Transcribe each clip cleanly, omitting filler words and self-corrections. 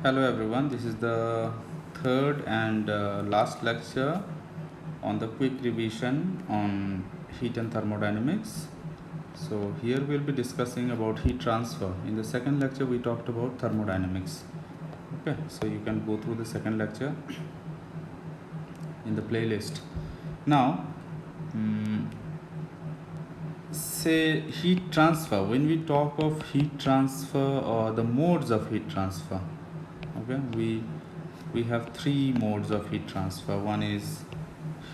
Hello everyone, this is the third and last lecture on the quick revision on heat and thermodynamics. So here we'll be discussing about heat transfer. In the second lecture we talked about thermodynamics. Okay, so you can go through the second lecture in the playlist. Now, say heat transfer. When we talk of heat transfer or the modes of heat transfer, okay, we have three modes of heat transfer. One is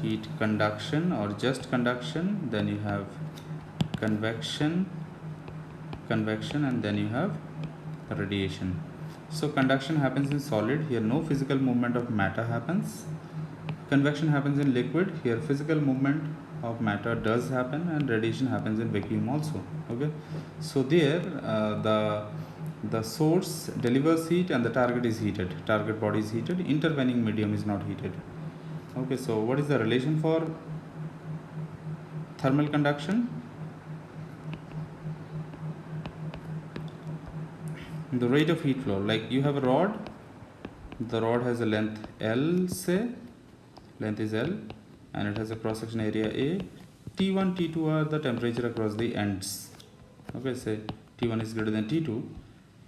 heat conduction or just conduction, then you have convection, and then you have radiation. So conduction happens in solid, here no physical movement of matter happens. Convection happens in liquid, here physical movement of matter does happen, and radiation happens in vacuum also. Okay, so there the source delivers heat and the target is heated, target body is heated, intervening medium is not heated. Okay, so what is the relation for thermal conduction? The rate of heat flow, like you have a rod, the rod has a length L, say length is L, and it has a cross section area A. T1, T2 are the temperature across the ends. Okay, say T1 is greater than T2.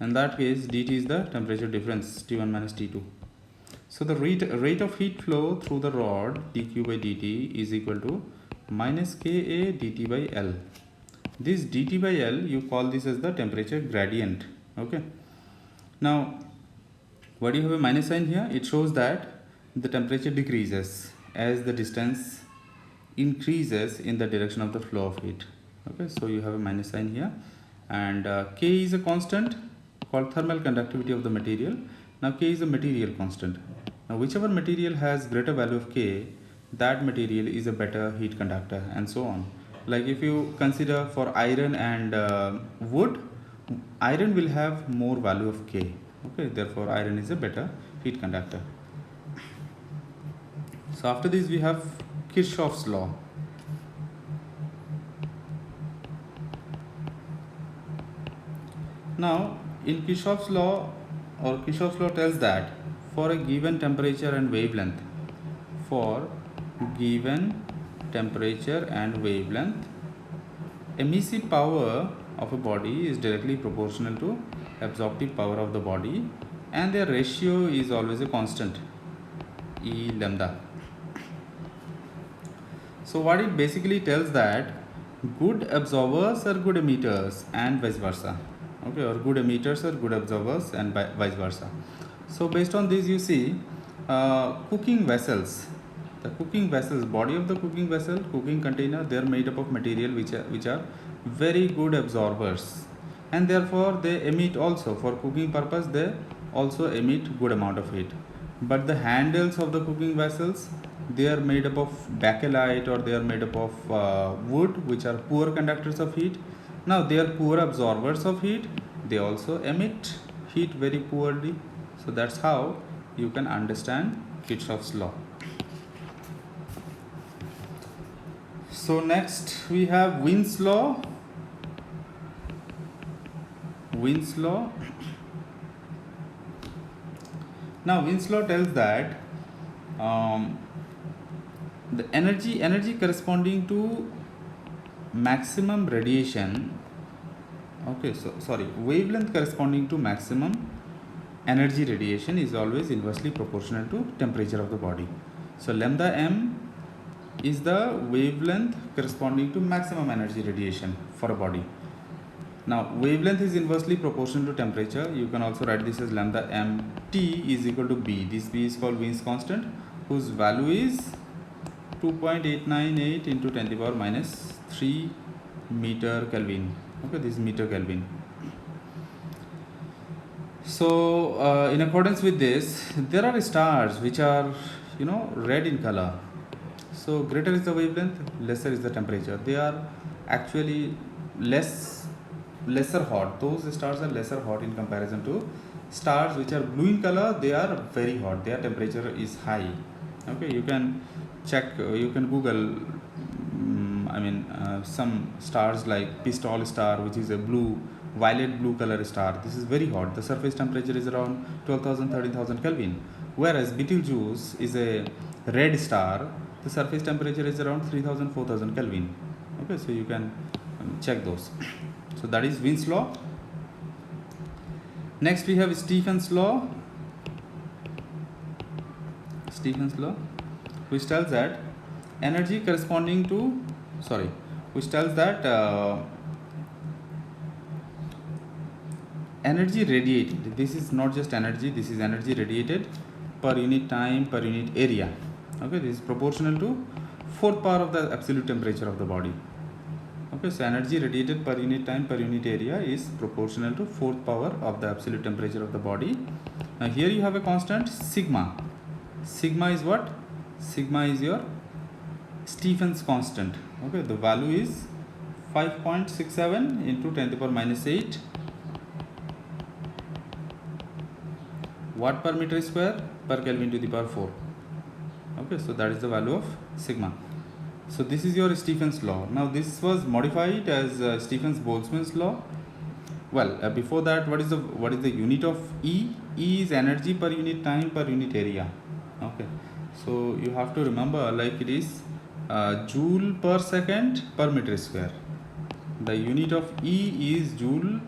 In that case, dt is the temperature difference, T1 minus T2. So the rate of heat flow through the rod, dq by dt, is equal to minus Ka dt by L. This dt by L, you call this as the temperature gradient. Okay. Now, why do you have a minus sign here? It shows that the temperature decreases as the distance increases in the direction of the flow of heat. Okay, so you have a minus sign here, and K is a constant called thermal conductivity of the material. Now K is a material constant. Now whichever material has greater value of K, that material is a better heat conductor, and so on. Like if you consider for iron and wood, iron will have more value of K. Okay, therefore iron is a better heat conductor. So after this we have Kirchhoff's law. Now in Kirchhoff's law, or Kirchhoff's law tells that for a given temperature and wavelength, for given temperature and wavelength, emissive power of a body is directly proportional to absorptive power of the body, and their ratio is always a constant, E lambda. So what it basically tells that good absorbers are good emitters and vice versa. Okay, or good emitters are good absorbers and vice versa. So based on this, you see cooking vessels. The cooking vessels, body of the cooking vessel, cooking container, they are made up of material which are very good absorbers, and therefore they emit also, for cooking purpose they also emit good amount of heat. But the handles of the cooking vessels, they are made up of bakelite, or they are made up of wood, which are poor conductors of heat. Now they are poor absorbers of heat, they also emit heat very poorly. So that's how you can understand Kirchhoff's law. So next we have Wien's law. Wien's law. Now Wien's law tells that the energy corresponding to maximum radiation, okay, so sorry, wavelength corresponding to maximum energy radiation is always inversely proportional to temperature of the body. So lambda m is the wavelength corresponding to maximum energy radiation for a body. Now wavelength is inversely proportional to temperature. You can also write this as lambda m T is equal to B. This B is called Wien's constant, whose value is 2.898 into 10 to the power minus 3 meter Kelvin. Okay, this is meter Kelvin. So in accordance with this, there are stars which are red in color. So greater is the wavelength, lesser is the temperature. They are actually lesser hot. Those stars are lesser hot in comparison to stars which are blue in color. They are very hot, their temperature is high. Okay, you can check, you can Google some stars like Pistol star, which is a blue violet blue color star, this is very hot. The surface temperature is around 12,000 13,000 Kelvin. Whereas Betelgeuse is a red star, the surface temperature is around 3000 4000 Kelvin. Okay, so you can check those. So that is Wien's law. Next we have Stephen's law. Stephen's law, which tells that energy corresponding to energy radiated, this is not just energy, this is energy radiated per unit time per unit area. Okay, this is proportional to fourth power of the absolute temperature of the body. Okay, so energy radiated per unit time per unit area is proportional to fourth power of the absolute temperature of the body. Now here you have a constant sigma. Sigma is what? Sigma is your Stephen's constant. Okay, the value is 5.67 into 10 to the power minus 8 watt per meter square per Kelvin to the power 4. Okay, so that is the value of sigma. So this is your Stephen's law. Now this was modified as Stephen's-Boltzmann's law. Well, before that, what is the unit of E? E is energy per unit time per unit area. Okay, so you have to remember, like, it is joule per second per meter square. The unit of E is joule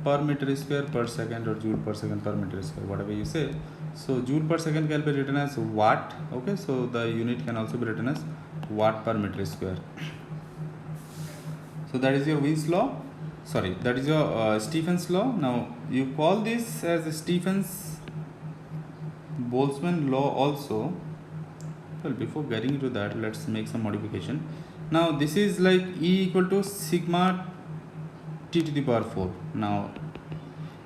per meter square per second, or joule per second per meter square, whatever you say. So joule per second can be written as watt. Okay, so the unit can also be written as watt per meter square. So that is your Wien's law. Sorry, that is your Stephen's law. Now you call this as a Stephen's-Boltzmann law also. Well, before getting into that, let's make some modification. Now this is like E equal to sigma T to the power 4. Now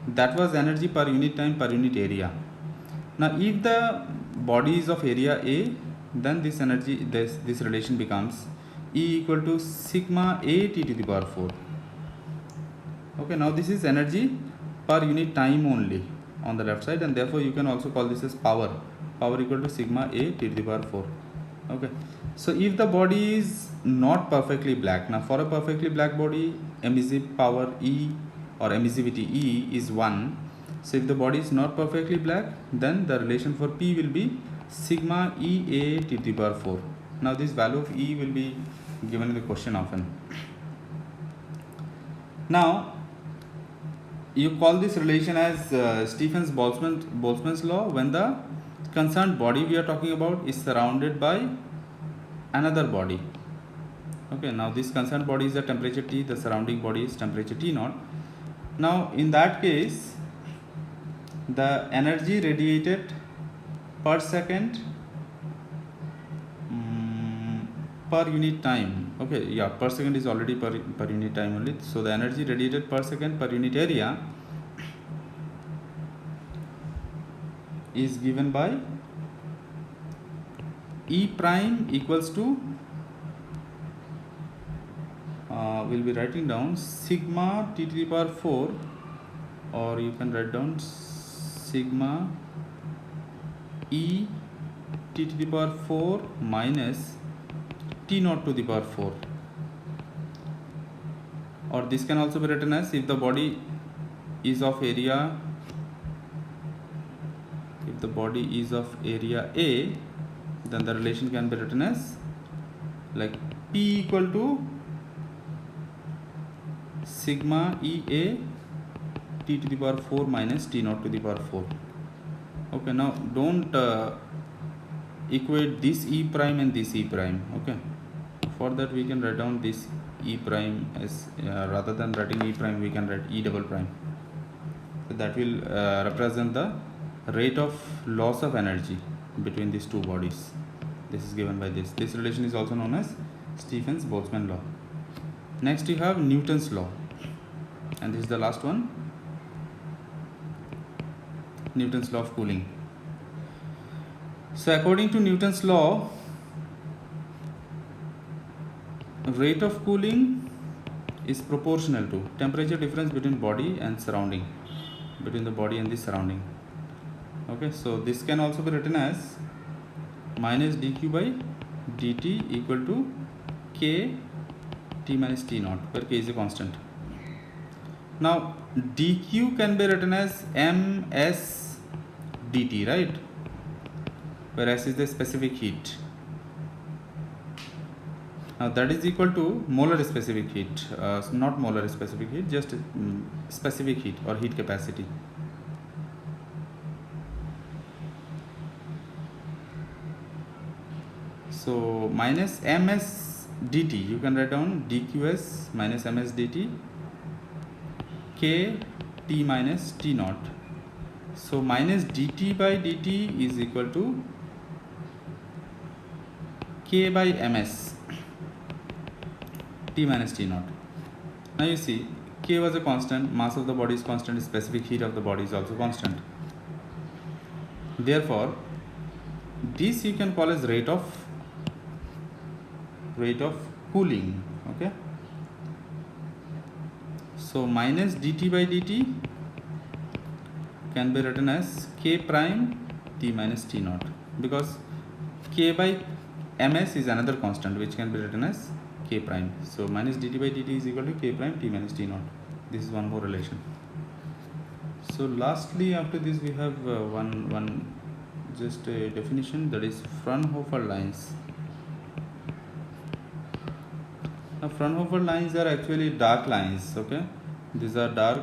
that was energy per unit time per unit area. Now if the body is of area A, then this energy, this relation becomes E equal to sigma A T to the power 4. Okay, now this is energy per unit time only on the left side, and therefore you can also call this as power equal to sigma A T to the power 4. Okay, so if the body is not perfectly black, now for a perfectly black body, emissive power E or emissivity E is 1. So if the body is not perfectly black, then the relation for P will be sigma E A T to the power 4. Now this value of E will be given in the question often. Now you call this relation as Stephen's-Boltzmann's law when the concerned body we are talking about is surrounded by another body. Okay, now this concerned body is the temperature T, the surrounding body is temperature T naught. Now in that case, the energy radiated per second per unit time. Okay, yeah, per second is already per unit time only. So the energy radiated per second per unit area is given by E prime equals to we'll be writing down sigma T to the power 4, or you can write down sigma E T to the power 4 minus T naught to the power 4, or this can also be written as, if the body is of area A, then the relation can be written as like P equal to sigma E A T to the power 4 minus T naught to the power 4. Okay, now don't equate this E prime and this E prime. Okay, for that we can write down this E prime as rather than writing E prime, we can write E double prime. So that will represent the rate of loss of energy between these two bodies. This is given by this. This relation is also known as Stephen's-Boltzmann law. Next you have Newton's law, and this is the last one, Newton's law of cooling. So according to Newton's law, rate of cooling is proportional to temperature difference between body and surrounding, between the body and the surrounding. Okay, so this can also be written as minus dq by dt equal to k T minus T naught, where K is a constant. Now dq can be written as ms dt, right, where S is the specific heat. Now that is equal to molar specific heat, not molar specific heat, just specific heat or heat capacity. So minus ms dt, you can write down dqs minus ms dt k t minus t naught. So minus dt by dt is equal to k by ms t minus t naught. Now you see, k was a constant, mass of the body is constant, specific heat of the body is also constant. Therefore this you can call as rate of cooling. Okay, so minus dt by dt can be written as k prime t minus t naught, because k by ms is another constant which can be written as k prime. So minus dt by dt is equal to k prime t minus t naught. This is one more relation. So lastly, after this we have one just a definition, that is Fraunhofer lines. Now Fraunhofer lines are actually dark lines. Okay, these are dark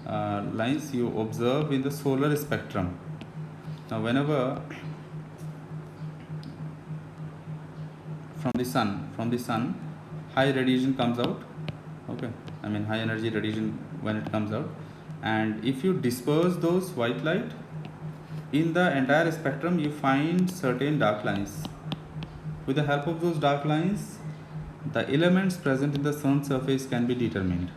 lines you observe in the solar spectrum. Now whenever from the sun high radiation comes out, okay, I mean high energy radiation when it comes out, and if you disperse those white light in the entire spectrum, you find certain dark lines. With the help of those dark lines, the elements present in the sun surface can be determined.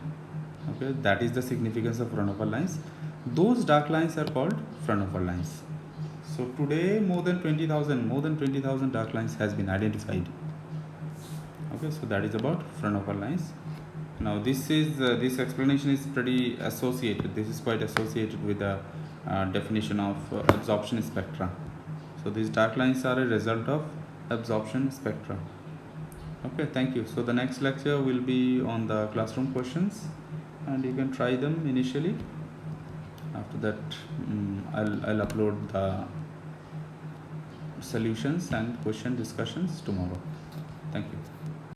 Okay, that is the significance of Fraunhofer lines. Those dark lines are called Fraunhofer lines. So today more than 20,000 dark lines has been identified. Okay, so that is about Fraunhofer lines. Now this explanation is pretty associated. This is quite associated with the definition of absorption spectra. So these dark lines are a result of absorption spectra. Okay, thank you. So the next lecture will be on the classroom questions, and you can try them initially. After that, I'll upload the solutions and question discussions tomorrow. Thank you.